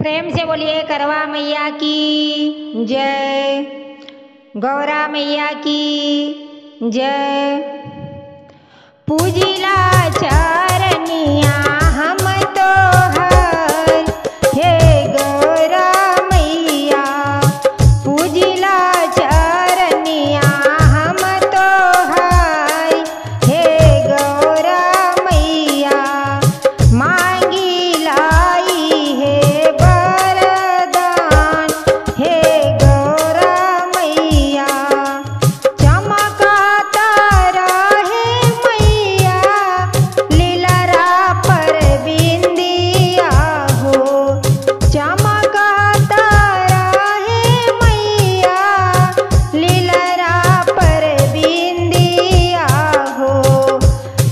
प्रेम से बोलिए करवा मैया की जय, गौरा मैया की जय। पूजिला चरनिया हम तो हर, हे गौरा मैया। पूजिला चरनिया हम तो हर, हे गौरा मैया। मांगी लाई है वरदान, हे गौरा मैया। चमकाता रहे मैया लीलरा पर बिंदिया हो। चमकाता रहे मैया लीलरा पर बिंदिया हो।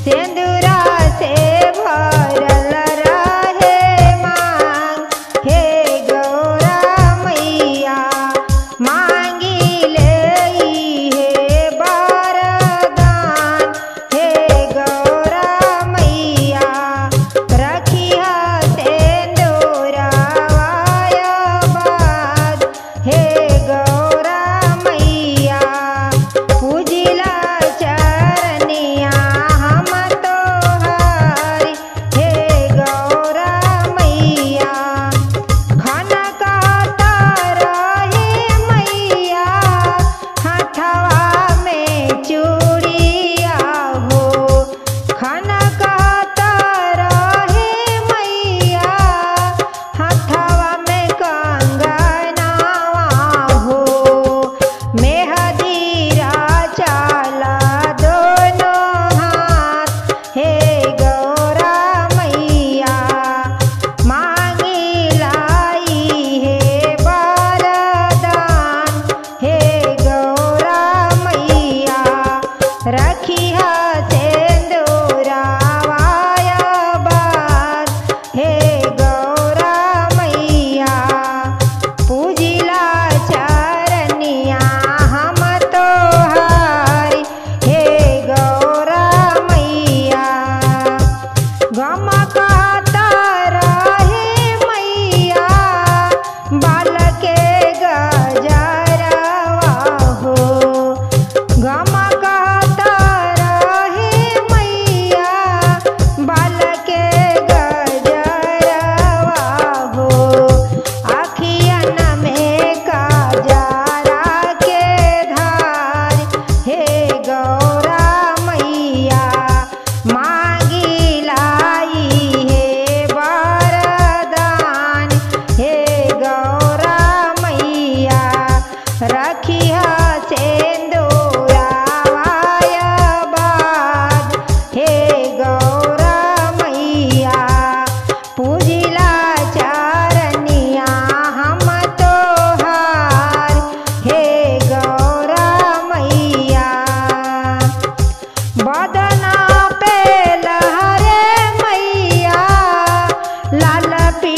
सिंदूरा से भरल रहे मांग, हे गौरा मैया। मांगी लेई है वरदान, हे गौरा मैया। रखिया सिंदूरा वायबाद, हे गौरा मैया। पूजिला चरनिया हम तोहारी, हे गौरा मैया। खनकाता रहे मैया हथवा में चूड़िया हो। खनकाता रहे मैया हथवा में कंगनवा हो। मेहदीरा चाला दोनों हाथ, हे गौरा मैया। मांगी लाई है वरदान, हे गौरा मैया। रखिया सिंदूरा वायबाद, हे गौरा मैया। पूजिला चरनिया हम तोहारी, हे गौरा मैया। गमकाता रहे मैया बाल के गजरवा हो। गमकाता रहे मैया बाल के गजरवा हो। आखियन में काजरा के धार, हे गौरा मैया। मांगी लाई है वरदान, हे गौरा मैया। रखिया सिंदूरा वायबाद, हे गौरा मैया। पूजिला चरनिया हम तोहार, हे गौरा मैया। बदना पे लहरे मैया लाल पी